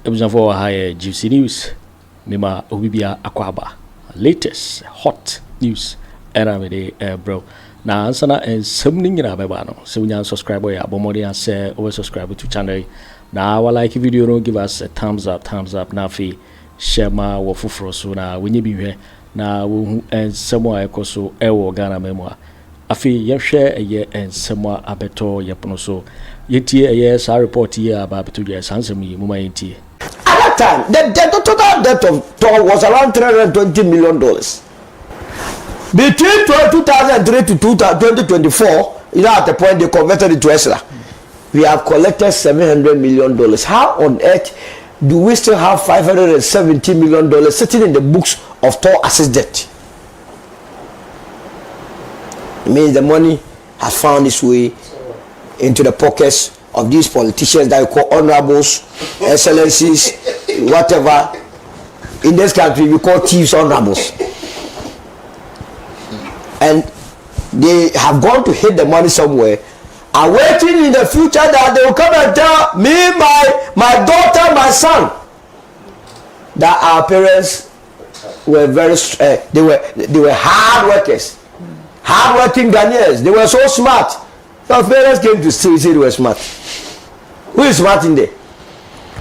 ebusan for high juicy news. Mema obibia akwaba. Latest hot news. Era me de bro. Na ansana and something nyina beba no. So we subscribe ya bomodi and say over subscribe to channel. Na wa like video no give us a thumbs up na fi share ma wo fufuro so na wenye bi hwe na wo ensemo ayekoso ewo Ghana memoa. Afi ye hwe eye ensemo abeto yepono so. Yetie eye sa report here about to the sansem yi muma yetie. At that time, the total debt of Tor was around $320 million. Between 2003 to 2024, you know, at the point they converted it to Esra, we have collected $700 million. How on earth do we still have $570 million sitting in the books of Tor assets debt? It means the money has found its way into the pockets of these politicians that you call honorables, excellencies, whatever. In this country, we call thieves honorables. And they have gone to hid the money somewhere, are waiting in the future that they will come and tell me, my daughter, my son, that our parents were very, they were hard workers, hard-working Ghanaians. They were so smart. Our parents came to say they were smart. Who is smart in there?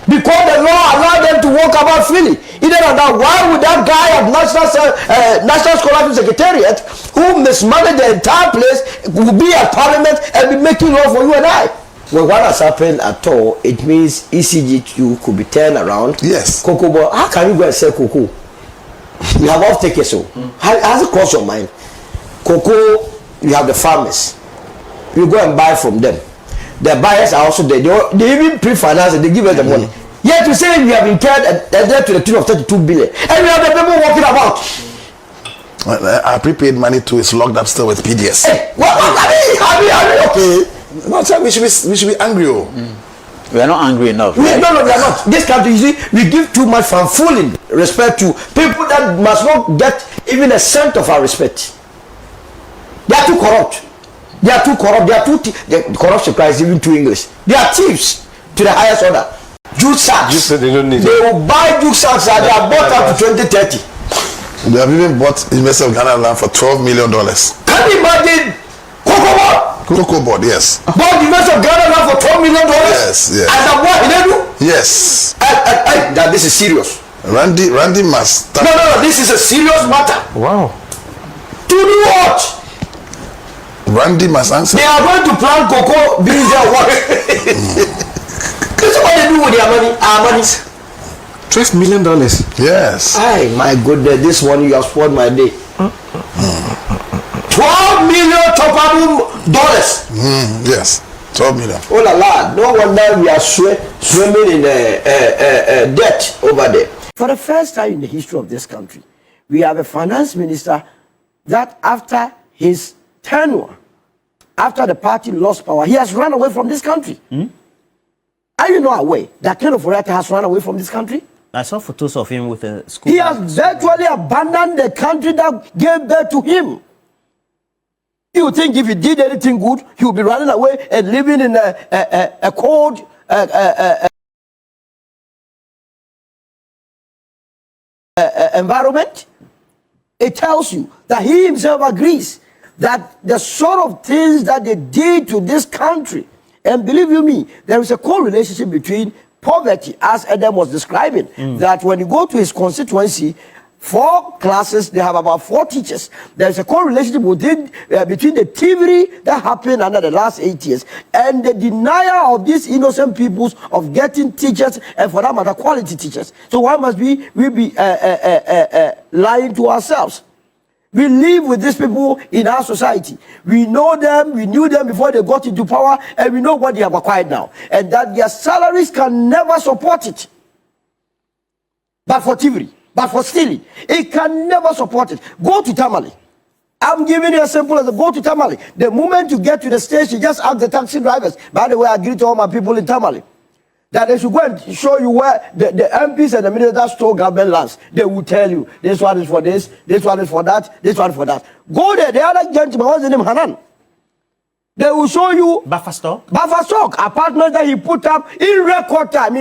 Because the law allowed them to walk about freely. Either that, why would that guy of National Scholarship Secretariat, who mismanaged the entire place, will be at Parliament and be making law for you and I? Well, what has happened at all, it means ECG2 could be turned around. Yes. Cocoa, but how can you go and sell cocoa? You have off-takers, so. Has it crossed your mind? Cocoa, you have the farmers. You go and buy from them. The buyers are also there. They even pre-finance it. They give us the money. Yet you say we have incurred a debt to the tune of 32 billion, and we have the people walking about. Our prepaid money too is locked up still with PDS. Hey, what? Are we okay? No, sir, we should be angry. We are not angry enough. Right? No, we are not. This country, you see, we give too much fanfooling respect to people that must not get even a cent of our respect. They are too corrupt. They are too corrupt. The corruption cries even to English. They are thieves to the highest order. Juke sacks. They don't need they will buy juke sacks and they are bought up to 2030. They have even bought University of Ghana land for $12 million. Can you imagine? Cocoa board, yes. Bought University of Ghana land for $12 million? Yes. And the what? Yes. That this is serious. Randy must start. No, this is a serious matter. Wow. To do what? Randy must answer. They are going to plant cocoa beans there. What? This is what they do with their money. Our money. $12 million. Yes. Ay, my goodness, this one you have spoiled my day. $12 million dollars. Yes. 12 million. Oh la la! No wonder we are swimming in debt over there. For the first time in the history of this country, we have a finance minister that after his tenure, after the party lost power, he has run away from this country. Are you not aware that Ken Ofori Atta has run away from this country? I saw photos of him with a school. He has virtually abandoned the country that gave birth to him. You think if he did anything good, he would be running away and living in a cold environment? It tells you that he himself agrees that the sort of things that they did to this country, and believe you me, there is a correlation between poverty, as Adam was describing, that when you go to his constituency, 4 classes, they have about 4 teachers. There is a correlation between the thievery that happened under the last 8 years and the denial of these innocent peoples of getting teachers, and for that matter, quality teachers. So why must we be lying to ourselves? We live with these people in our society. We know them, we knew them before they got into power, and we know what they have acquired now. And that their salaries can never support it. But for thievery, but for stealing, it can never support it. Go to Tamale. I'm giving you a simple as go to Tamale. The moment you get to the station, just ask the taxi drivers. By the way, I greet all my people in Tamale. That they should go and show you where the MPs and the ministers that stole government lands. They will tell you, this one is for this one is for that, this one is for that. Go there. The other gentleman, what's his name? Hanan. They will show you buffer stock, apartments that he put up in record time.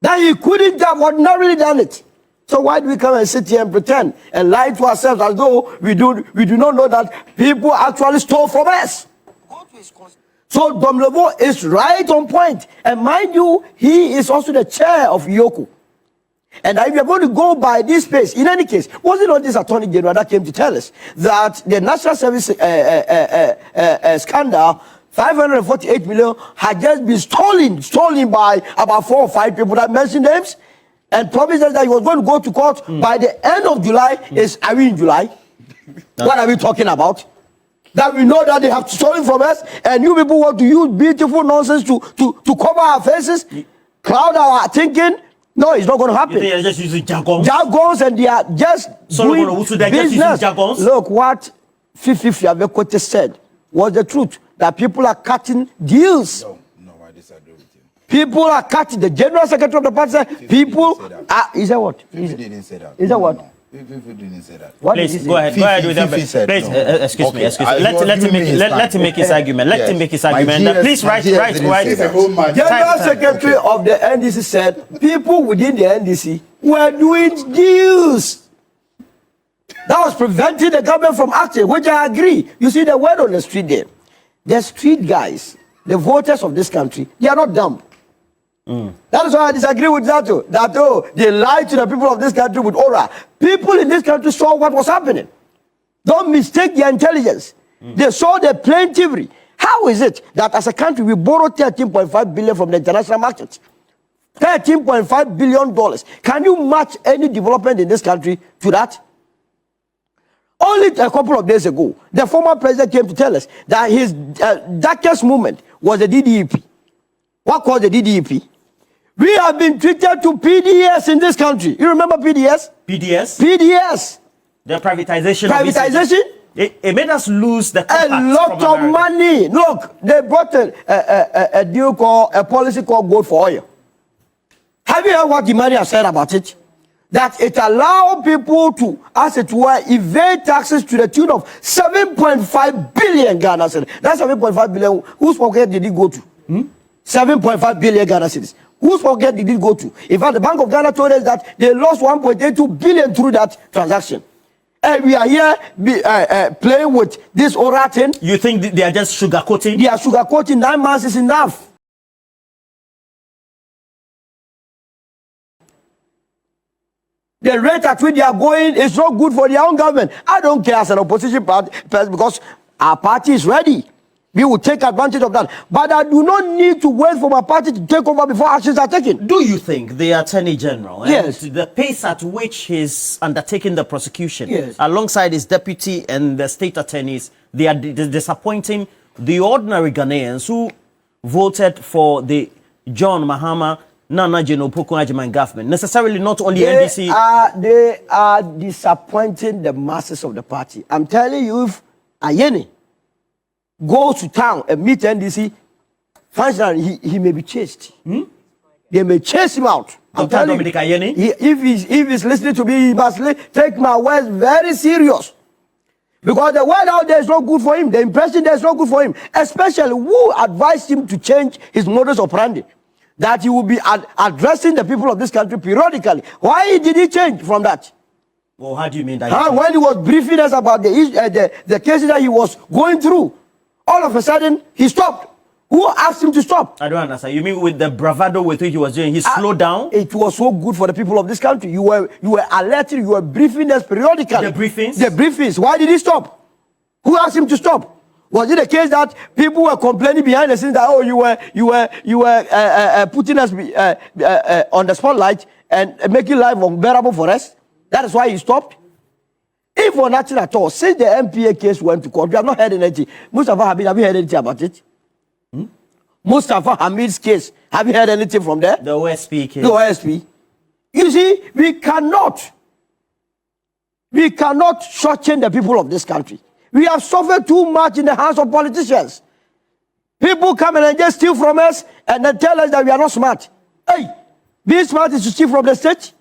That he couldn't have ordinarily done it. So why do we come and sit here and pretend and lie to ourselves as though we do not know that people actually stole from us? So Domlevo is right on point. And mind you, he is also the chair of Yoko. And if you're going to go by this pace, in any case, was it not this Attorney General that came to tell us that the National Service scandal, 548 million, had just been stolen by about 4 or 5 people that mentioned names, and promised us that he was going to go to court by the end of July? Are we in July? What are we talking about? That we know that they have stolen from us, and you people want to use beautiful nonsense to cover our faces, cloud our thinking. No, it's not going to happen. They are just using jargons, and they are just doing business. Look, what Fifi Fiavekote said was the truth, that people are cutting deals. No, I disagree with you. People are cutting. The General Secretary of the party said, people are... Is that what? Fifi didn't say that. Is that what? No. Fifi didn't say that. What please, go ahead with that. Please, excuse me. Let him make his argument. Let him make his argument. Please, right. General Secretary of the NDC said people within the NDC were doing deals. That was preventing the government from acting, which I agree. You see the word on the street there. The street guys, the voters of this country, they are not dumb. That is why I disagree with Dato. They lied to the people of this country with aura. People in this country saw what was happening. Don't mistake their intelligence. They saw the plaintivery. How is it that as a country we borrowed 13.5 billion from the international market? $13.5 billion. Can you match any development in this country to that? Only a couple of days ago, the former president came to tell us that his darkest moment was the DDEP. What caused the DDEP? We have been treated to PDS in this country. You remember PDS? PDS. The privatization. It made us lose the lot of money. Look, they brought a deal called, a policy called Gold for Oil. Have you heard what the money has said about it? That it allowed people to, as it were, evade taxes to the tune of 7.5 billion Ghana cedis. That's 7.5 billion. Whose pocket did it go to? 7.5 billion Ghana cedis. Whose pocket did it go to? In fact, the Bank of Ghana told us that they lost 1.82 billion through that transaction. And we are here playing with this oral thing. You think they are just sugarcoating? They are sugarcoating. 9 months is enough. The rate at which they are going is not good for their own government. I don't care as an opposition party because our party is ready. We will take advantage of that. But I do not need to wait for my party to take over before actions are taken. Do you think the Attorney General, yes, and the pace at which he's undertaking the prosecution, yes, alongside his deputy and the state attorneys, they are disappointing the ordinary Ghanaians who voted for the John Mahama Nana Jeno Poko Agyapong government? Necessarily not only NDC. They are disappointing the masses of the party. I'm telling you, if Ayeni goes to town and meet NDC, functionally, he may be chased. They may chase him out. I'm telling you, if he's listening to me, he must take my words very serious. Because the word out there is not good for him. The impression there is not good for him. Especially who advised him to change his modus operandi. That he will be addressing the people of this country periodically. Why did he change from that? Well, how do you mean that? When he was briefing us about the cases that he was going through, all of a sudden, he stopped. Who asked him to stop? I don't understand. You mean with the bravado with which he was doing, he slowed down? It was so good for the people of this country. You were alerting, you were briefing us periodically. The briefings? The briefings. Why did he stop? Who asked him to stop? Was it the case that people were complaining behind the scenes that, oh, you were putting us on the spotlight and making life unbearable for us? That is why he stopped? If for nothing at all, since the MPA case went to court, we have not heard anything. Mustafa Hamid, have you heard anything about it? Mustafa Hamid's case, have you heard anything from there? The OSP case. The OSP. You see, we cannot shortchange the people of this country. We have suffered too much in the hands of politicians. People come and just steal from us and then tell us that we are not smart. Hey, being smart is to steal from the state?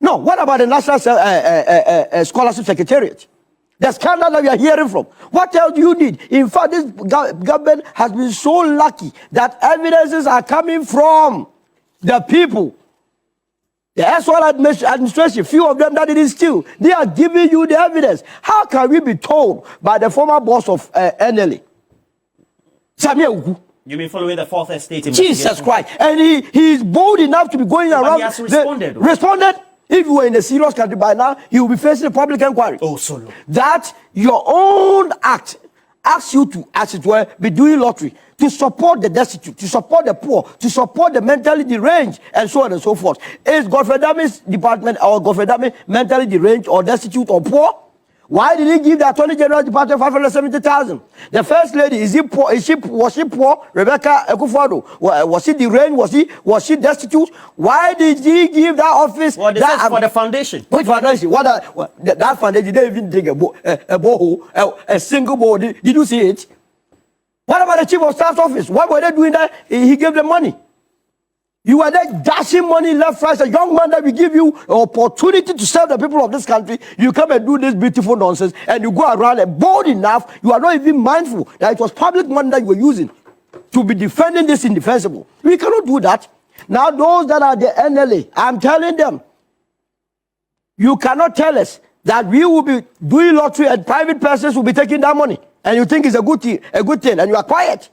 No, what about the National Scholarship Secretariat? The scandal that we are hearing from. What else do you need? In fact, this government has been so lucky that evidences are coming from the people. The SOL administration, few of them that didn't steal, they are giving you the evidence. How can we be told by the former boss of NLA, Sammy? You mean following the fourth estate investigation? Jesus Christ. And he is bold enough to be going around. He has responded. Responded? If you were in a serious country by now, you will be facing a public inquiry. Oh, solo. That your own act asks you to, as it were, be doing lottery to support the destitute, to support the poor, to support the mentally deranged, and so on and so forth. Is Godfrey Dame's department or Godfrey Dame mentally deranged or destitute or poor? Why did he give the Attorney General Department 570,000? The First Lady, is he poor? Was she poor? Rebecca Akufo Addo, was she deranged? Was she destitute? Why did he give that office? Well, this is for the foundation. Which foundation? That foundation didn't even dig a borehole, a single borehole. Did you see it? What about the Chief of Staff's office? What were they doing there? He gave them money. You are there dashing money left, right. A young man that will give you an opportunity to serve the people of this country. You come and do this beautiful nonsense, and you go around and bold enough. You are not even mindful that it was public money that you were using to be defending this indefensible. We cannot do that. Now, those that are the NLA, I'm telling them, you cannot tell us that we will be doing lottery and private persons will be taking that money, and you think it's a good thing, and you are quiet.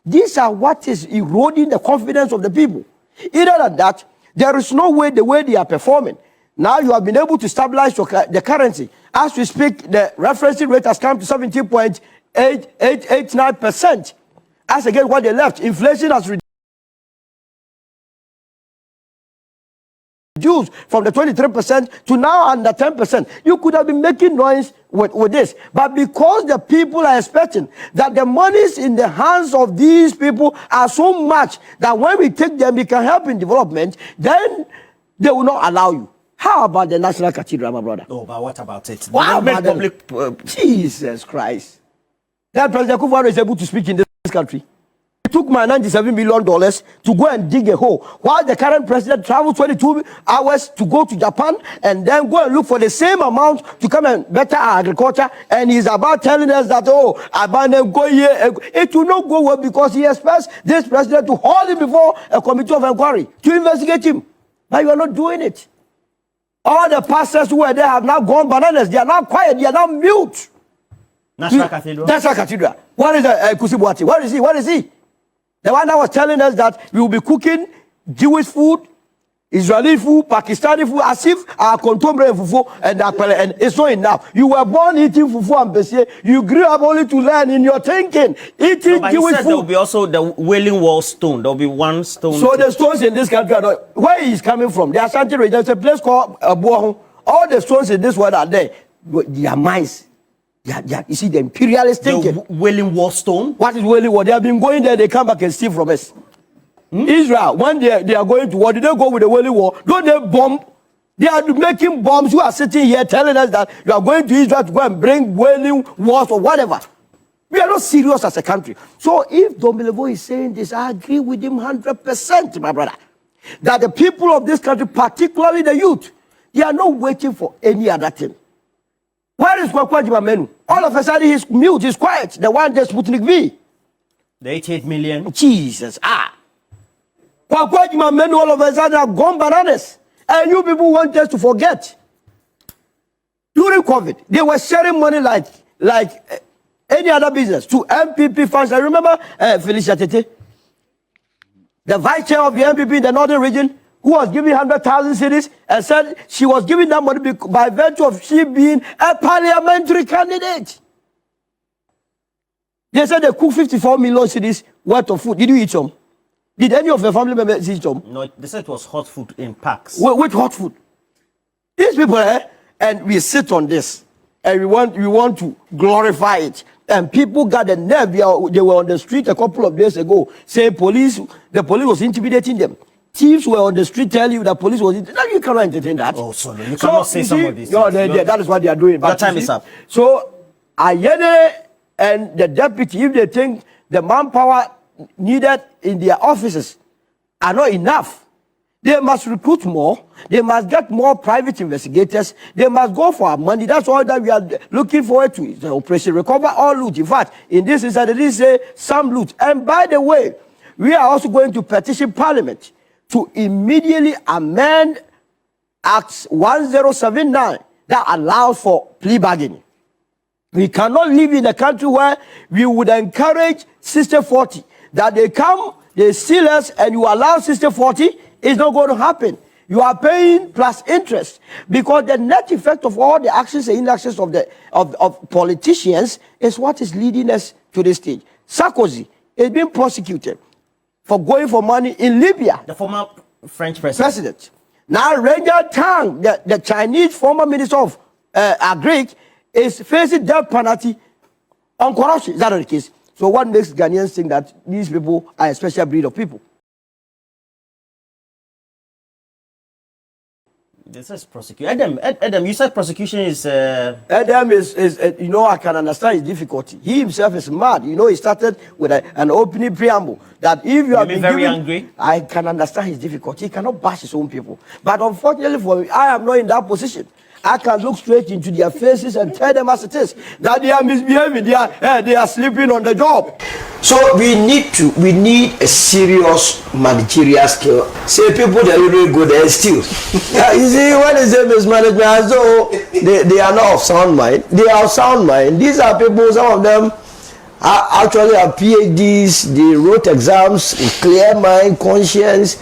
These are what is eroding the confidence of the people. Either than that, there is no way the way they are performing. Now you have been able to stabilize the currency. As we speak, the referencing rate has come to 17.889%. As against what they left, inflation has reduced from the 23% to now under 10%. You could have been making noise with this. But because the people are expecting that the monies in the hands of these people are so much that when we take them, we can help in development, then they will not allow you. How about the National Cathedral, my brother? Oh, but what about it? What about public? Jesus Christ. That President Akufo Addo is able to speak in this country. It took my $97 million to go and dig a hole, while the current president traveled 22 hours to go to Japan and then go and look for the same amount to come and better our agriculture. And he's about telling us that, oh, Abane go here. It will not go well because he expects this president to hold him before a committee of inquiry to investigate him. But you are not doing it. All the pastors who were there have now gone bananas. They are now quiet. They are now mute. National Cathedral? National Cathedral. What is Kusibuati? Where is he? Where is he? The one that was telling us that we will be cooking Jewish food, Israeli food, Pakistani food, as if our contemporary fufu and it's not enough. You were born eating fufu and besie. You grew up only to learn in your thinking. Eating Jewish food. There will be also the Wailing Wall stone. There will be one stone. So the stones in this country are not, where he is coming from? The Asante region. There's a place called Boahon. All the stones in this world are there. Their minds. You see the imperialist thinking. The Wailing Wall stone? What is Wailing Wall? They have been going there, they come back and steal from us. Israel, when they are going to war, did they go with the Wailing Wall? Don't they bomb? They are making bombs. You are sitting here telling us that you are going to Israel to go and bring Wailing Walls or whatever. We are not serious as a country. So if Domelevo is saying this, I agree with him 100%, my brother. That the people of this country, particularly the youth, they are not waiting for any other thing. Where is Kwaku Annan? All of a sudden he's mute, he's quiet. The one that's Sputnik V. The 88 million. Jesus. Kwaku Annan all of a sudden have gone bananas. And you people want us to forget. During COVID, they were sharing money like any other business to NPP funds. I remember Felicia Tete, the vice chair of the NPP in the northern region, who was giving 100,000 cities and said she was giving that money by virtue of she being a parliamentary candidate. They said they cooked 54 million cities worth of food. Did you eat some? Did any of your family members eat some? No, they said it was hot food in packs. Which hot food? These people, and we sit on this, and we want to glorify it. And people got the nerve. They were on the street a couple of days ago saying the police was intimidating them. Thieves were on the street telling you that police was... Now you cannot entertain that. Oh, sorry. You cannot say some of these things. That is what they are doing. That time is up. So, Ayene and the deputy, if they think the manpower needed in their offices are not enough, They must recruit more. They must get more private investigators. They must go for our money. That's all that we are looking forward to. It's the operation recover all loot. In fact, in this instance, they did say some loot. And by the way, we are also going to petition Parliament to immediately amend Act 1079 that allows for plea bargaining. We cannot live in a country where we would encourage 60-40. That they come, they steal us, and you allow 60-40. It's not going to happen. You are paying plus interest, because the net effect of all the actions and inactions of politicians is what is leading us to this stage. Sarkozy is being prosecuted for going for money in Libya. The former French president. Now Ranger Tang, the Chinese former minister of Agri, is facing death penalty on corruption. Is that not the case? So what makes Ghanaians think that these people are a special breed of people? This is prosecution. Adam, you said prosecution is... Adam is you know, I can understand his difficulty. He himself is mad. You know, he started with an opening preamble that if you have been very angry. I can understand his difficulty. He cannot bash his own people. But unfortunately for me, I am not in that position. I can look straight into their faces and tell them as it is that they are misbehaving, they are sleeping on the job. So we need a serious managerial skill. Say people that are really good and still. You see, when they say mismanagement, as though they are not of sound mind. They are of sound mind. These are people, some of them actually have PhDs, they wrote exams in clear mind, conscience,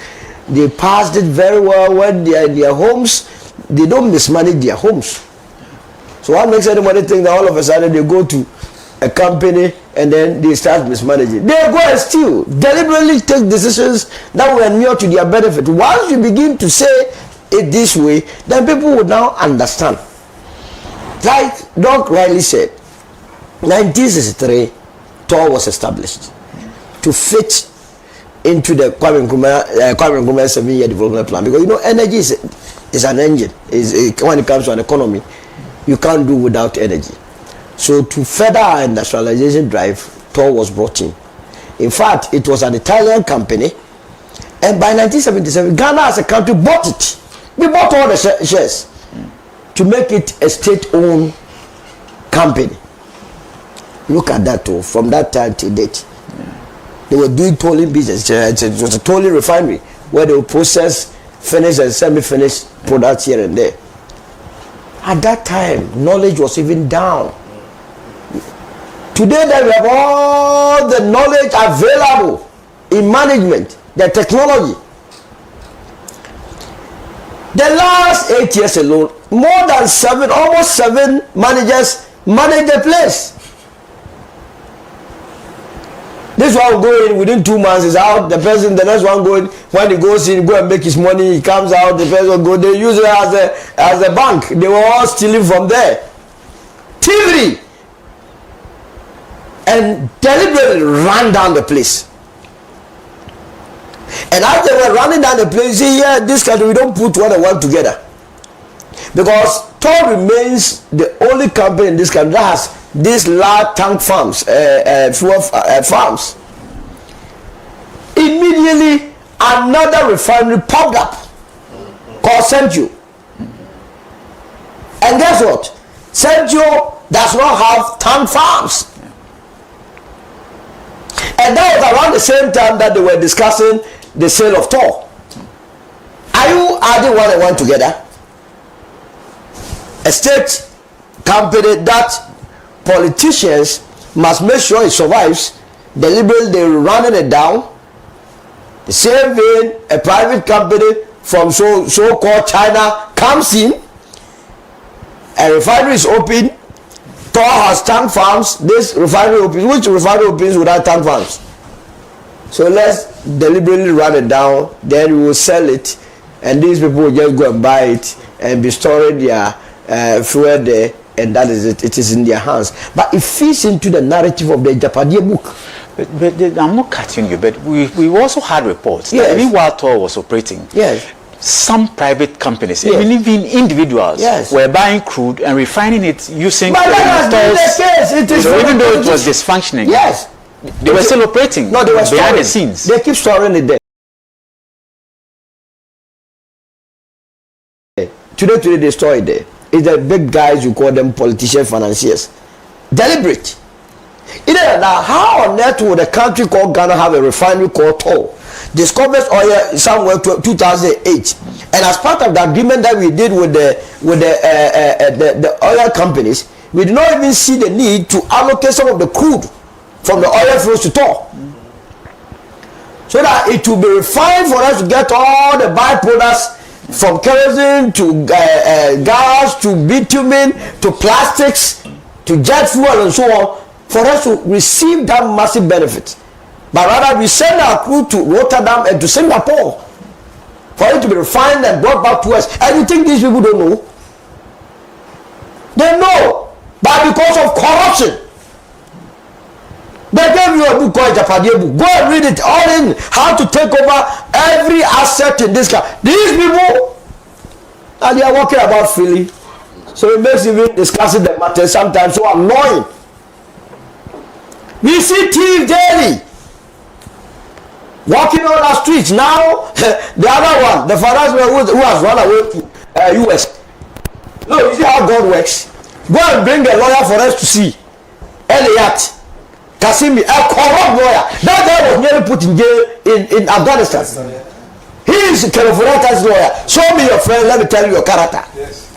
they passed it very well when they are in their homes. They don't mismanage their homes. So what makes anybody think that all of a sudden they go to a company and then they start mismanaging? They go and still deliberately take decisions that will inure to their benefit. Once you begin to say it this way, then people will now understand. Like Doc rightly said, 1963, TOR was established to fit into the Kwame Nkrumah 7-year development plan, because you know energy is an engine. When it comes to an economy, you can't do without energy. So to further our industrialization drive, TOR was brought in. In fact, it was an Italian company, and by 1977, Ghana as a country bought it. We bought all the shares to make it a state-owned company. Look at that too, from that time to date. They were doing tolling business. It was a tolling refinery where they would process finished and semi-finished products here and there. At that time, knowledge was even down. Today, that we have all the knowledge available in management, the technology. The last 8 years alone, more than almost seven managers manage the place. This one will go in within 2 months, is out. The next one going, when he goes in, go and make his money, he comes out, the person will go. They use it as a bank. They were all stealing from there. TV and deliberately ran down the place. And as they were running down the place, see here, this country, we don't put one and one together. Because TOR remains the only company in this country that has these large tank farms, farms. Immediately, another refinery popped up called Centio. And guess what? Centio does not have tank farms. And that was around the same time that they were discussing the sale of TOR. Are you adding one and one together? A state company that politicians must make sure it survives, deliberately they're running it down. The same vein, a private company from so-called China comes in, a refinery is open, TOR has tank farms, this refinery opens. Which refinery opens without tank farms? So let's deliberately run it down, then we will sell it, and these people will just go and buy it and be storing their fuel there, and that is it. It is in their hands. But it fits into the narrative of the Japanese book. But I'm not cutting you, but we also had reports that even while TOR was operating, some private companies, even individuals, were buying crude and refining it using but that has been the case. So even though it was dysfunctioning, they were still operating behind the scenes. They keep storing it there. Today they store it there. It's the big guys, you call them politicians, financiers. Deliberate. Now, how on earth would a country called Ghana have a refinery called Toll? Discovers oil somewhere 2008, and as part of the agreement that we did with the oil companies, we did not even see the need to allocate some of the crude from the oil fields to Toll, so that it will be refined for us to get all the byproducts from kerosene to gas to bitumen to plastics to jet fuel and so on, for us to receive that massive benefit. But rather we send our crude to Rotterdam and to Singapore for it to be refined and brought back to us. And you think these people don't know? They know, but because of corruption. They gave you a book called Japadia book. Go and read it all in how to take over every asset in this country. These people, and they are walking about freely. So it makes even discussing the matter sometimes so annoying. We see thieves daily walking on our streets. Now, the other one, the finance man who has run away to US. No, you see how God works. Go and bring a lawyer for us to see. Elliot Kasimi, a corrupt lawyer. That guy was nearly put in jail in Afghanistan. He is Ken Ofori Atta's lawyer. Show me your friend, let me tell you your character. Yes.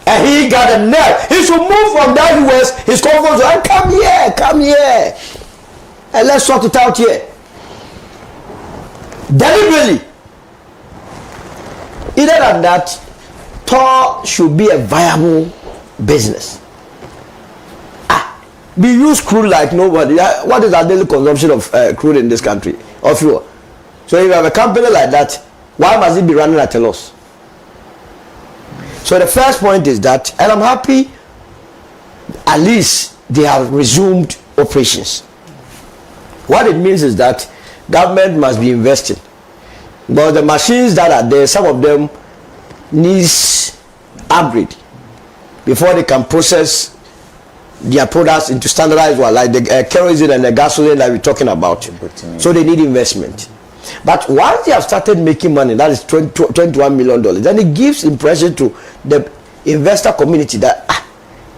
And he got a nail. He should move from that US, his comfort zone, and come here. And let's sort it out here. Deliberately. Either than that, Toll should be a viable business. We use crude like nobody. What is our daily consumption of crude in this country? Of fuel. So if you have a company like that, why must it be running at a loss? So the first point is that, and I'm happy, at least they have resumed operations. What it means is that government must be investing. But the machines that are there, some of them needs upgrade before they can process their products into standardized one, like the kerosene and the gasoline that we're talking about. So they need investment. But once they have started making money, that is $21 million, then it gives impression to the investor community that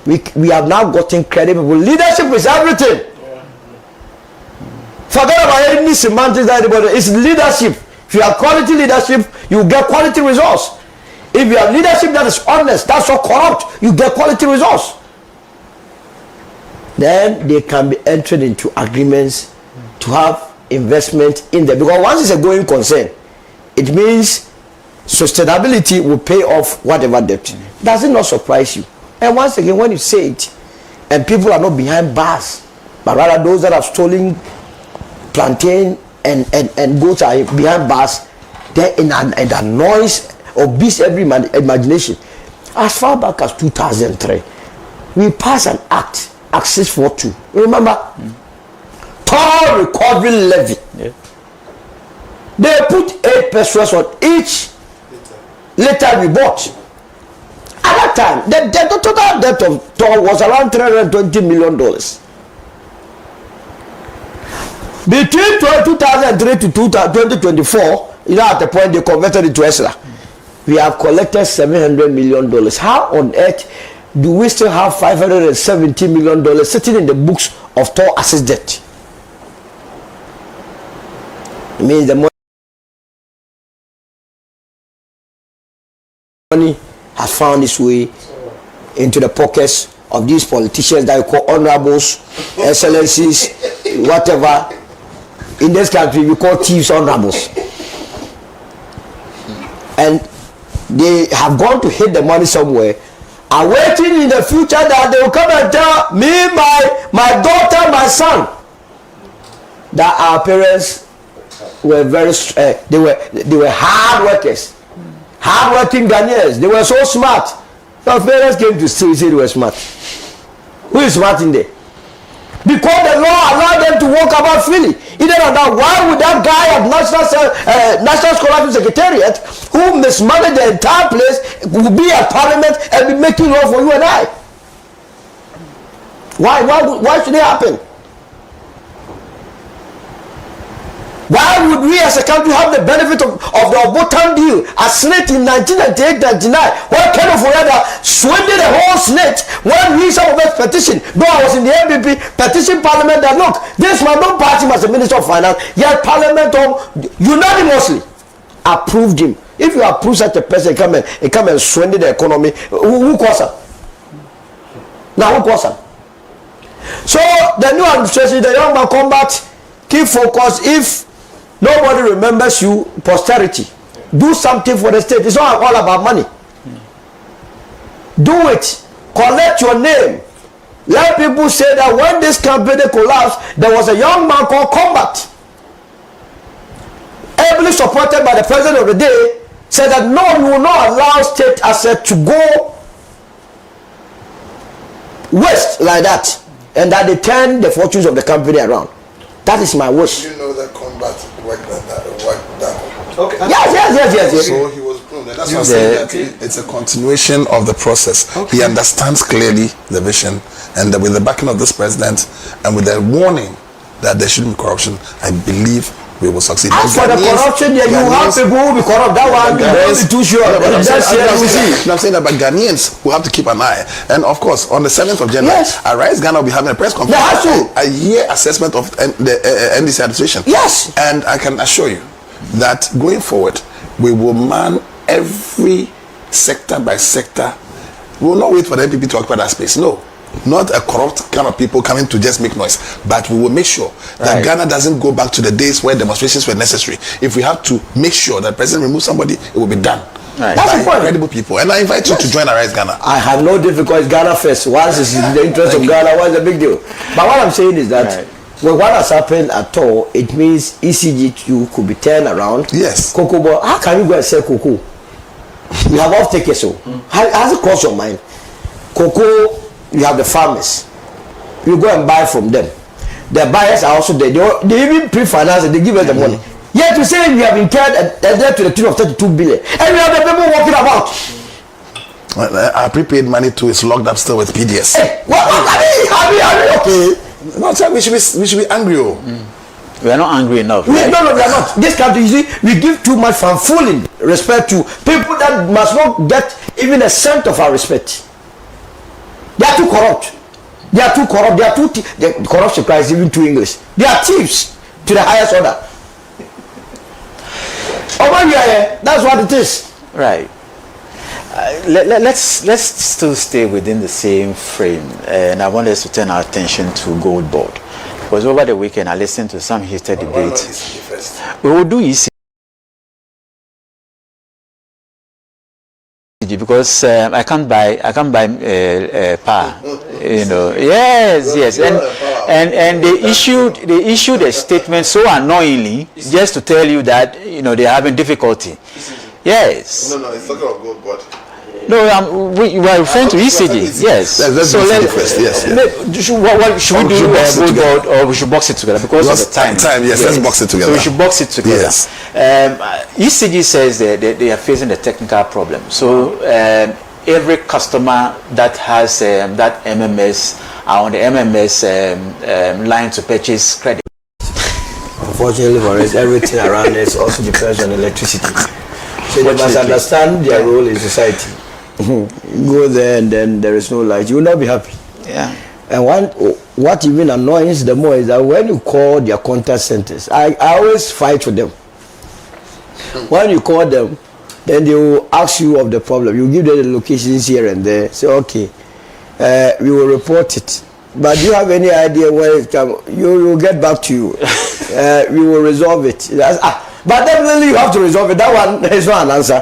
we have now gotten credible. Leadership is everything. Forget about any semantics that anybody. It's leadership. If you have quality leadership, you get quality results. If you have leadership that is honest, that's not corrupt, you get quality results. Then they can be entered into agreements to have investment in there. Because once it's a going concern, it means sustainability will pay off whatever debt. Does it not surprise you? And once again, when you say it, and people are not behind bars, but rather those that have stolen plantain and goats are behind bars, they're in a noise of beast every imagination. As far back as 2003, we passed an act 642. Remember? Toll recovery levy. Yeah. They put 8 pesos on each liter we bought. At that time, the total debt of Toll was around $320 million. Between 2003 to 2024, at the point they converted it to ESRA, we have collected $700 million. How on earth do we still have $570 million sitting in the books of Toll assets debt? It means the money has found its way into the pockets of these politicians that you call honorables, excellencies, whatever. In this country, we call thieves honorables. And they have gone to hid the money somewhere, are waiting in the future that they will come and tell me, my daughter, my son, that our parents were very they were hard workers, hard-working Ghanaians. They were so smart. Our parents came to say they were smart. Who is smart in there? Because the law allowed them to walk about freely. Either that, why would that guy at National Scholarship Secretariat, who mismanaged the entire place, would be at Parliament and be making law for you and I? Why should it happen? Why would we as a country have the benefit of the Obotan deal as Senate in 1998-99 when Ken Ofori Atta swindled the whole Senate when we some of us petition, though I was in the NPP petition parliament that look, this man don't pass him as a minister of finance, yet parliament unanimously approved him. If you approve such a person, come and swindle the economy, who cause him? Now who cause him? So the new administration, the young man combat, keep focus. If nobody remembers you, posterity, do something for the state. It's not all about money. Do it. Collect your name. Let people say that when this company collapsed, there was a young man called Combat, ably supported by the president of the day, said that no, we will not allow state assets to go waste like that, and that they turn the fortunes of the company around. That is my wish. You know that Combat worked that. Okay. Yes. So he was pruned. And that's what I'm saying, that it's a continuation of the process. Okay. He understands clearly the vision, and with the backing of this president, and with the warning that there shouldn't be corruption, I believe we will succeed. As for the corruption, you have people who will be corrupt. That one, you don't be too sure. I'm saying that, but Ghanaians will have to keep an eye. And of course, on the 7th of January, Arise Ghana will be having a press conference. A year assessment of the NDC administration. Yes. And I can assure you that going forward, we will man every sector by sector. We will not wait for the NPP to occupy that space. No. Not a corrupt kind of people coming to just make noise, but we will make sure that Ghana doesn't go back to the days where demonstrations were necessary. If we have to make sure that the president removes somebody, it will be done. That's important. Credible people. And I invite you to join Arise Ghana. I have no difficulty. Ghana first. Once it's in the interest of Ghana, what's the big deal? But what I'm saying is that when what has happened at all, it means ECG2 could be turned around. Yes. Cocoa, how can you go and sell cocoa? You have off-takers. So has it crossed your mind? Cocoa, you have the farmers. You go and buy from them. The buyers are also there. They even pre-finance it. They give us the money. Yet we say we have incurred a debt to the tune of 32 billion. And we have the people walking about. Our prepaid money too is locked up still with PDS. Hey, okay. No, we should be angry. We are not angry enough. No, we are not. This country, you see, we give too much fanfooling respect to people that must not get even a cent of our respect. They are too corrupt. The corruption cry is even too English. They are thieves to the highest order. Over here, that's what it is. Right. Let's still stay within the same frame, and I want us to turn our attention to Gold Board, because over the weekend I listened to some heated debates. We will do ECG because I can't buy power. You know, yes, and they issued a statement so annoyingly just to tell you that they're having difficulty. Yes. No, it's talking about Gold Board. No, we were referring to ECG. Yes. Let's do ECG first. Yes. Should we do Gold Board, or we should box it together because of the time? Yes, let's box it together. So we should box it together. Yes. ECG says that they are facing a technical problem. So every customer that has that MMS are on the MMS line to purchase credit. Unfortunately for us, everything around us also depends on electricity. So they must understand their role in society. Go there and then there is no light. You will not be happy. Yeah. And what even annoys them more is that when you call their contact centers, I always fight for them. When you call them, then they will ask you of the problem. You give them the locations here and there. Say, okay, we will report it. But do you have any idea where it comes? We will get back to you. We will resolve it. But definitely you have to resolve it. That one is not an answer.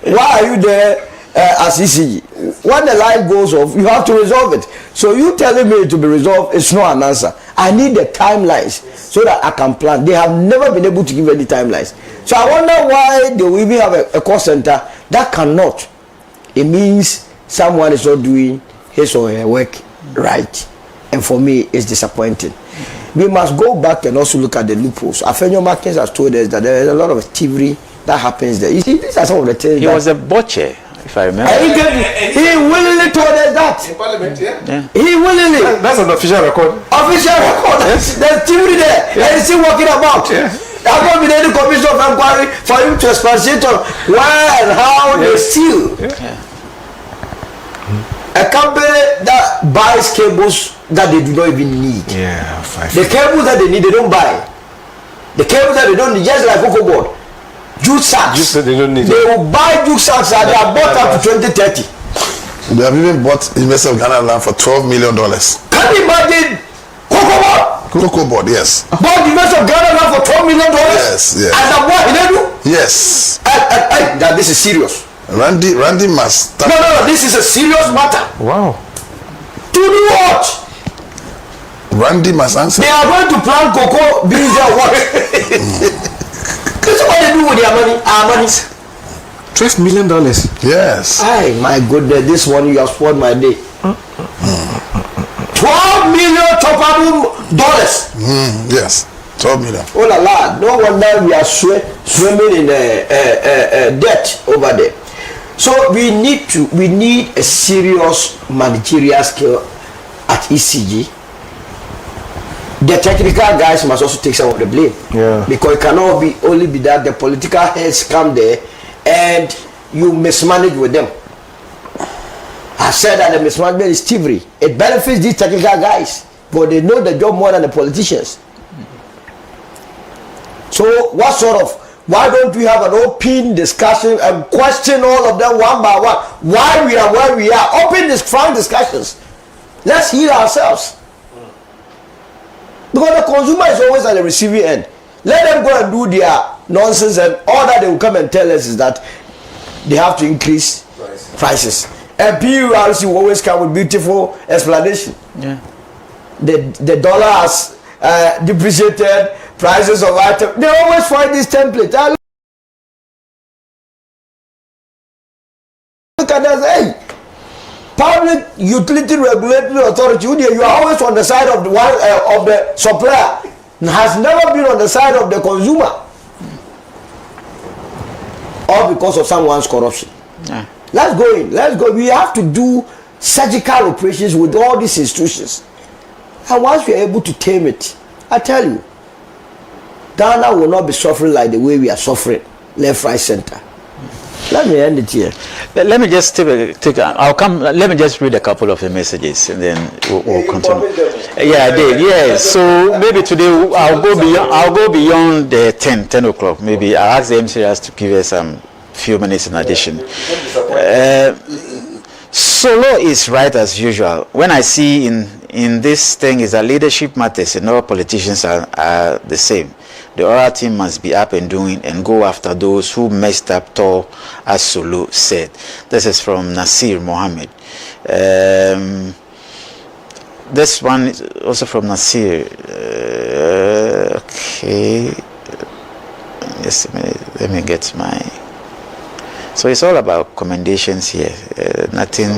Why are you there as ECG? When the line goes off, you have to resolve it. So you telling me to be resolved is not an answer. I need the timelines so that I can plan. They have never been able to give any timelines. So I wonder why they will even have a call center that cannot. It means someone is not doing his or her work right. And for me, it's disappointing. We must go back and also look at the loopholes. Afenyo Markins has told us that there is a lot of thievery that happens there. You see, these are some of the things. He was a butcher, if I remember. He willingly told us that. In Parliament, yeah. He willingly. That's an official record. Official record. Yes. There's thievery there. And he's still walking about. Yeah. There has not been any commission of inquiry for him to expatiate on why and how they steal. A company that buys cables that they do not even need. The cables that they need, they don't buy. The cables that they don't need, just like cocoa board. Jute sacks. They don't need. They will buy jute sacks and they are bought up to 2030. They have even bought University of Ghana land for $12 million. Can you imagine cocoa board? Cocoa board, yes. Bought University of Ghana land for $12 million? Yes, yes. And what did they do? Yes. That this is serious. Randy must start. No, this is a serious matter. Wow. To do what? Randy must answer. They are going to plant cocoa beans or what? This is what they do with their money. Our money. $12 million. Yes. Ay, my goodness, this one you have spoiled my day. $12 million dollars. Yes. 12 million. Oh la la! No wonder we are swimming in debt over there. So we need a serious managerial skill at ECG. The technical guys must also take some of the blame. Yeah. Because it cannot only be that the political heads come there and you mismanage with them. I said that the mismanagement is thievery. It benefits these technical guys, but they know the job more than the politicians. So why don't we have an open discussion and question all of them one by one? Why we are where we are? Open this frank discussions. Let's hear ourselves. Because the consumer is always at the receiving end. Let them go and do their nonsense, and all that they will come and tell us is that they have to increase prices. And PURC will always come with beautiful explanation. Yeah. The dollar has depreciated, prices of items. They always find this template. I look at that, hey, Public Utility Regulatory Authority, you are always on the side of the one of the supplier, and has never been on the side of the consumer. All because of someone's corruption. Yeah. Let's go in. Let's go. We have to do surgical operations with all these institutions. And once we are able to tame it, I tell you, Ghana will not be suffering like the way we are suffering, left, right, center. Let me end it here. Let me just I'll come. Let me just read a couple of the messages, and then we'll continue. Yeah, I did. Yeah. So maybe today I'll go beyond the 10 o'clock. Maybe I'll ask the MCRs to give us some few minutes in addition. Solo is right as usual. When I see in this thing is that leadership matters, and all politicians are the same. The oral team must be up and doing and go after those who messed up tall, as Solo said. This is from Nasir Mohammed. This one is also from Nasir. Okay. Just a minute. Let me get my... So it's all about commendations here. Nothing...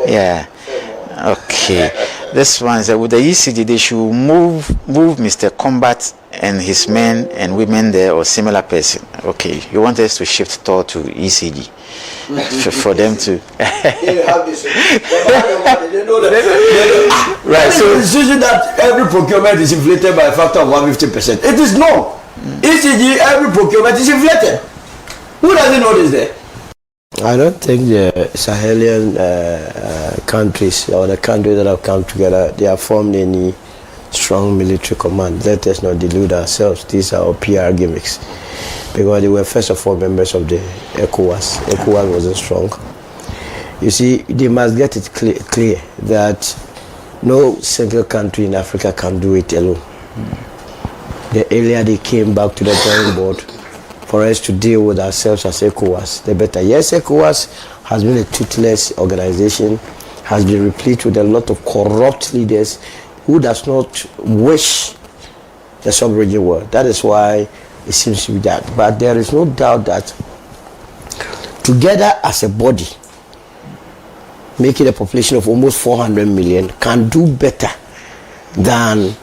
Yeah. Okay. This one is that with the ECG, they should move Mr. Combat and his men and women there, or similar person. Okay, you want us to shift Tor to ECG for them to. Right. So the decision that every procurement is inflated by a factor of 150%. It is no. ECG, every procurement is inflated. Who doesn't know this there? I don't think the Sahelian countries or the countries that have come together, they have formed any strong military command. Let us not delude ourselves. These are all PR gimmicks. Because they were first of all members of the ECOWAS. ECOWAS wasn't strong. You see, they must get it clear that no single country in Africa can do it alone. The earlier they came back to the drawing board, for us to deal with ourselves as ECOWAS, the better. Yes, ECOWAS has been a toothless organization, has been replete with a lot of corrupt leaders who does not wish the sub-region world. That is why it seems to be that. But there is no doubt that together as a body, making a population of almost 400 million, can do better than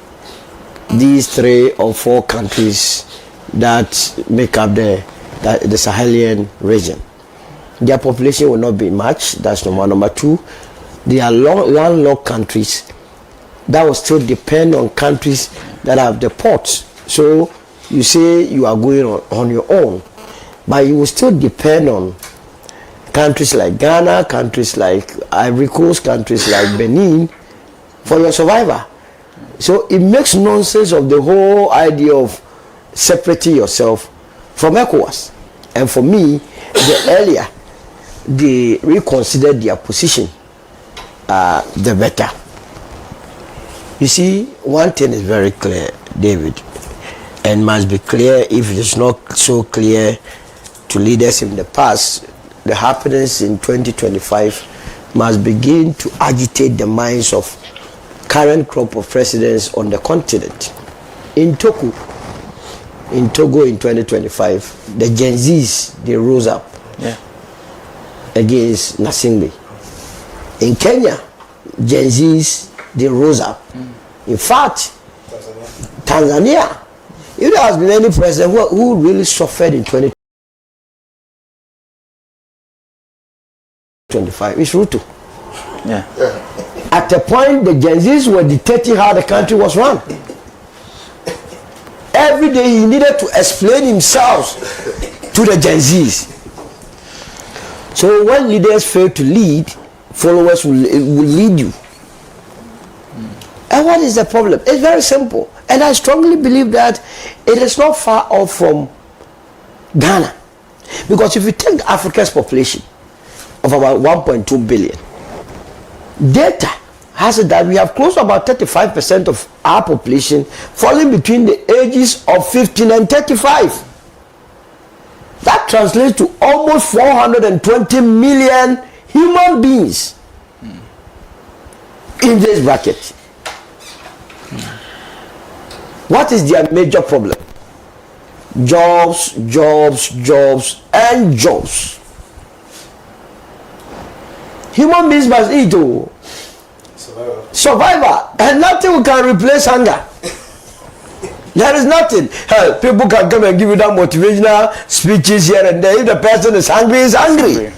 these 3 or 4 countries that make up the Sahelian region. Their population will not be much. That's number one. Number 2, they are landlocked countries that will still depend on countries that have the ports. So you say you are going on your own, but you will still depend on countries like Ghana, countries like Ivory Coast, countries like Benin for your survival. So it makes nonsense of the whole idea of separating yourself from ECOWAS. And for me, the earlier they reconsider their position, the better. You see, one thing is very clear, David, and must be clear if it is not so clear to leaders in the past. The happenings in 2025 must begin to agitate the minds of current crop of presidents on the continent. In Togo in 2025, the Gen Zs, they rose up against Nasingbe. In Kenya, Gen Zs, they rose up. In fact, Tanzania, if there has been any president who really suffered in 2025, it's Ruto. At a point, the Gen Zs were dictating how the country was run. Every day he needed to explain himself to the Gen Zs. So when leaders fail to lead, followers will lead you. And what is the problem? It's very simple. And I strongly believe that it is not far off from Ghana. Because if you take Africa's population of about 1.2 billion, data has it that we have close to about 35% of our population falling between the ages of 15 and 35. That translates to almost 420 million human beings in this bracket. What is their major problem? Jobs, jobs, jobs, and jobs. Human beings must eat. Survivor. And nothing can replace hunger. There is nothing. Hell, people can come and give you that motivational speeches here and there. If the person is hungry, he's hungry.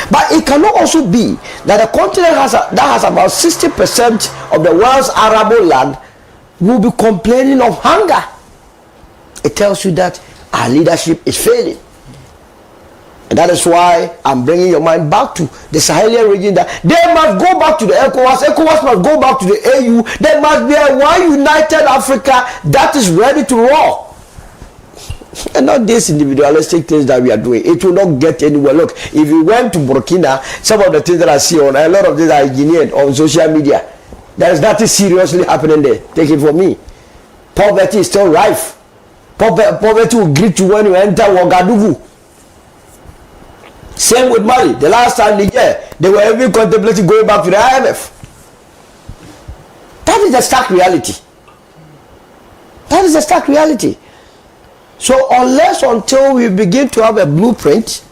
But it cannot also be that a continent that has about 60% of the world's arable land will be complaining of hunger. It tells you that our leadership is failing. And that is why I'm bringing your mind back to the Sahelian region, that they must go back to the ECOWAS. ECOWAS must go back to the AU. There must be a one united Africa that is ready to roar. And not these individualistic things that we are doing. It will not get anywhere. Look, if you went to Burkina, some of the things that I see on, a lot of these are engineered on social media. There is nothing seriously happening there. Take it from me. Poverty is still rife. Poverty will greet you when you enter Ouagadougou. Same with Mali. The last time they were even contemplating going back to the IMF. That is the stark reality. That is the stark reality. So until we begin to have a blueprint,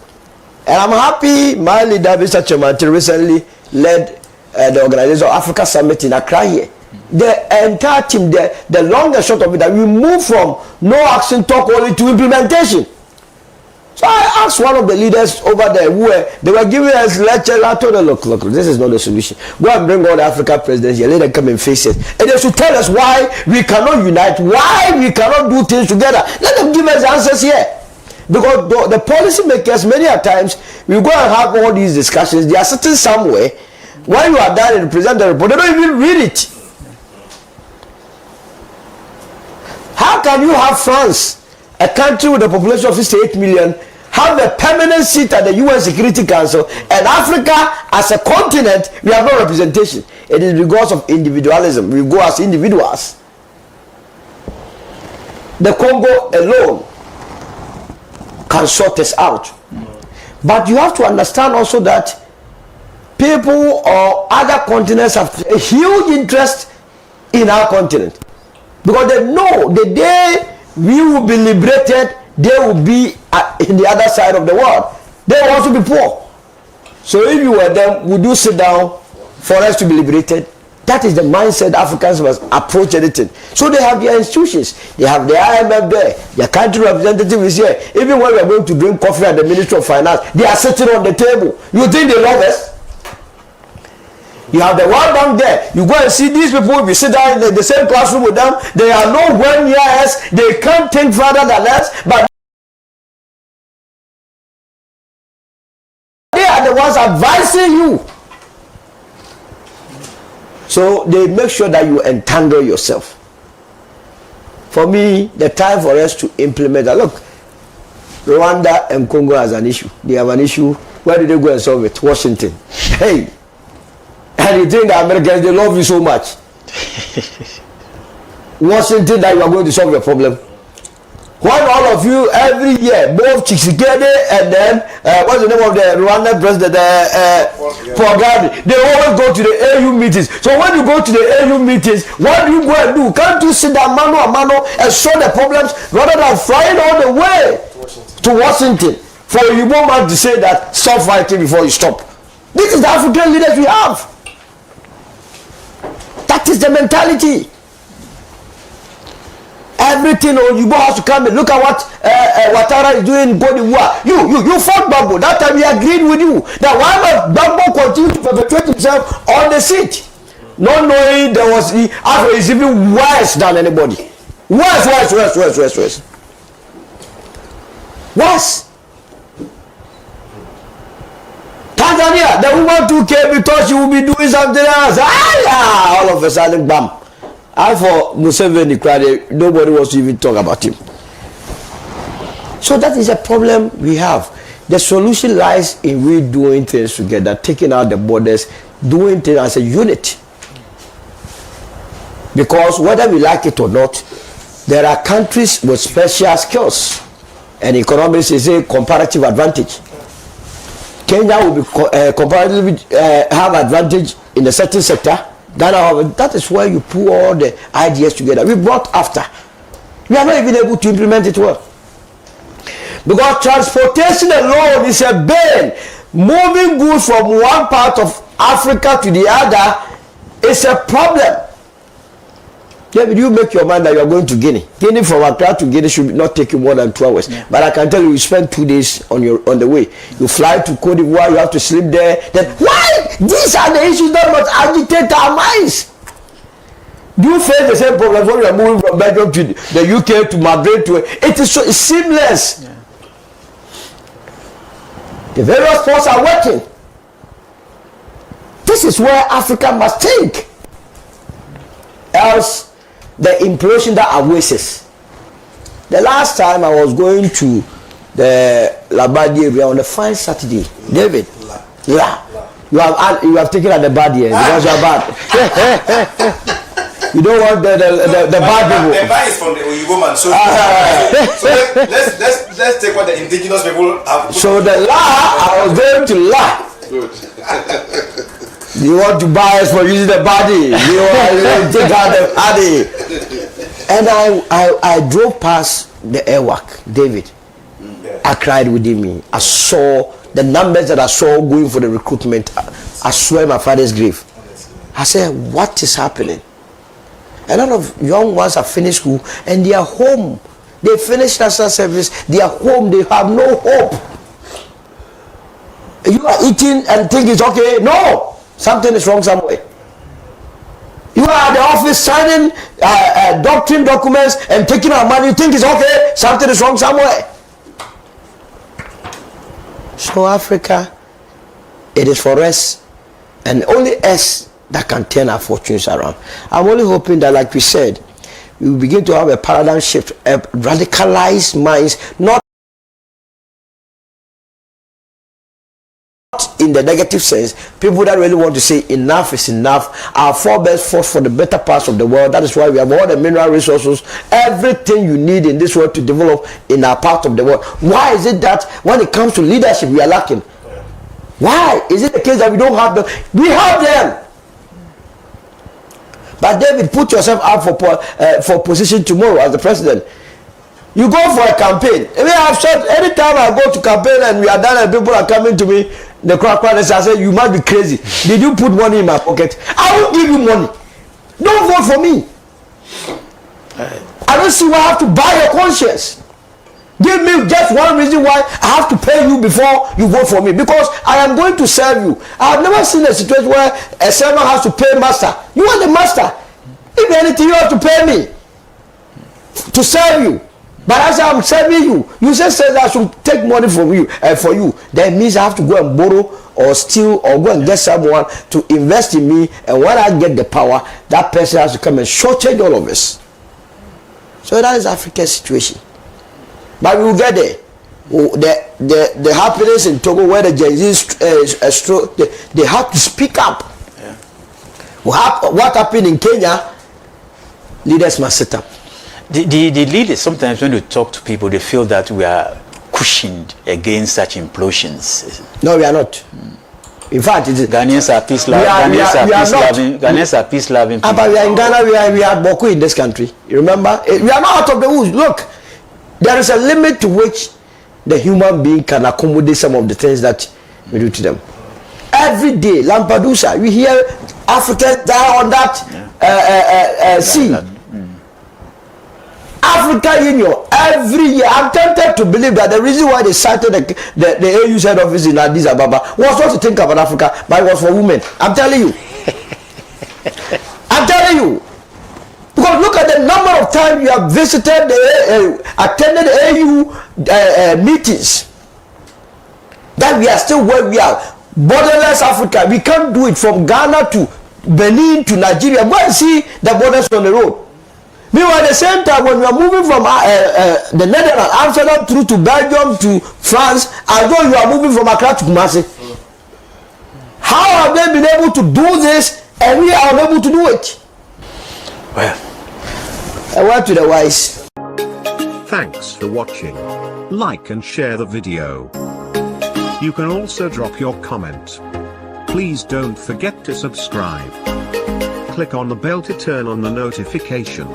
and I'm happy my leader, Mr. Kyeremanteng, recently led the Organization of Africa Summit in Accra here. The entire team, the long and short of it, that we move from no action talk only to implementation. So I asked one of the leaders over there they were giving us lectures. I told them, look, this is not the solution. Go and bring all the African presidents here, let them come and face it. And they should tell us why we cannot unite, why we cannot do things together. Let them give us answers here. Because the policy makers, many a times, we go and have all these discussions. They are sitting somewhere. When you are done and present the report, they don't even read it. How can you have France, a country with a population of 68 million, have a permanent seat at the UN Security Council, and Africa as a continent, we have no representation? It is because of individualism. We go as individuals. The Congo alone can sort us out. But you have to understand also that people or other continents have a huge interest in our continent. Because they know the day we will be liberated, they will be in the other side of the world. They will also be poor. So if you were them, would you sit down for us to be liberated? That is the mindset Africans must approach anything. So they have their institutions. They have the IMF there. Their country representative is here. Even when we are going to drink coffee at the Ministry of Finance, they are sitting on the table. You think they love us? You have the World Bank there. You go and see these people. If you sit down in the same classroom with them, they are nowhere near us. They can't think further than us. But they are the ones advising you. So they make sure that you entangle yourself. For me, the time for us to implement that. Look, Rwanda and Congo has an issue. They have an issue. Where do they go and solve it? Washington. Hey. And you think the Americans, they love you so much. Washington, that you are going to solve your problem. When all of you, every year, both Tshisekedi and then, what's the name of the Rwandan president, Paul Kagame, they always go to the AU meetings. So when you go to the AU meetings, what do you go and do? Can't you sit down mano a mano and solve the problems rather than flying all the way to Washington for you man to say that stop fighting before you stop? This is the African leaders we have. That is the mentality. Everything Oyibo has to come and look at what Ouattara is doing in Cote d'Ivoire. You fought Gbagbo. That time we agreed with you that why must Gbagbo continue to perpetuate himself on the seat, not knowing there was Afro is even worse than anybody. Worse. Tanzania, the woman too came because she will be doing something else. All of a sudden, bam. And for Museveni, nobody wants to even talk about him. So that is a problem we have. The solution lies in we doing things together, taking out the borders, doing things as a unit. Because whether we like it or not, there are countries with special skills, and economics is a comparative advantage. Kenya will be comparatively have advantage in a certain sector. That is where you put all the ideas together. We brought after. We are not even able to implement it well. Because transportation alone is a bane. Moving goods from one part of Africa to the other is a problem. David, you make your mind that you are going to Guinea. Guinea from Accra to Guinea should not take you more than 2 hours. Yeah. But I can tell you, you spend 2 days on the way. You fly to Cote d'Ivoire, you have to sleep there. Then why? These are the issues that must agitate our minds. Do you face the same problem when you are moving from Belgium to the UK to Madrid to it is so seamless. Yeah. The various forces are working. This is where Africa must think. Else the implosion that awaits us. The last time I was going to the Labadi area on a fine Saturday, David, you have taken at the bad here because you are bad. You don't want the bad people. The bad is from the Oyibo man. So let's take what the indigenous people have. So the I was going to lie. You want to buy us for using the body. You want to take out the body. And I drove past the airwork, David. I cried within me. I saw the numbers that I saw going for the recruitment. I swear my father's grave. I said, what is happening? A lot of young ones have finished school and they are home. They finished national service. They are home. They have no hope. You are eating and think it's okay. No. Something is wrong somewhere. You are at the office signing doctrine documents and taking our money. You think it's okay. Something is wrong somewhere. So Africa, it is for us and only us that can turn our fortunes around. I'm only hoping that, like we said, we will begin to have a paradigm shift, a radicalized minds, not in the negative sense, people that really want to say enough is enough. Our forebears fought for the better parts of the world. That is why we have all the mineral resources, everything you need in this world to develop in our part of the world. Why is it that when it comes to leadership we are lacking? Why is it the case that we don't have them? We have them. But David, put yourself up for position tomorrow as the president. You go for a campaign. I mean, I've said anytime I go to campaign and we are done and people are coming to me, the crowd I say, you must be crazy. Did you put money in my pocket? I will give you money. Don't vote for me. I don't see why I have to buy your conscience. Give me just one reason why I have to pay you before you vote for me, because I am going to serve you. I have never seen a situation where a servant has to pay master. You are the master. If anything, you have to pay me to serve you. But as I'm serving you, you say I should take money from you for you. That means I have to go and borrow or steal or go and get someone to invest in me. And when I get the power, that person has to come and shortchange all of us. So that is Africa's situation. But we will get there. The happiness in Togo, where the Gen Z they have to speak up. Yeah. What happened in Kenya? Leaders must sit up. The leaders, sometimes when you talk to people, they feel that we are cushioned against such implosions. No, we are not. In fact, Ghanaians are peace-loving. Ghanaians are peace-loving. But we are in Ghana. We are Boku in this country. You remember? We are not out of the woods. Look, there is a limit to which the human being can accommodate some of the things that we do to them. Every day, Lampedusa, we hear Africans die on that sea. African Union, every year, I'm tempted to believe that the reason why they cited the AU's head office in Addis Ababa was not to think about Africa, but it was for women. I'm telling you. I'm telling you. Because look at the number of times you have visited, attended AU meetings. That we are still where we are. Borderless Africa. We can't do it from Ghana to Benin to Nigeria. Go and see the borders on the road. Meanwhile, at the same time, when we are moving from the Netherlands, Amsterdam through to Belgium to France, as though you are moving from Accra to Kumasi. How have they been able to do this and we are unable to do it? Well, I went to the wise. Thanks for watching. Like and share the video. You can also drop your comment. Please don't forget to subscribe. Click on the bell to turn on the notification.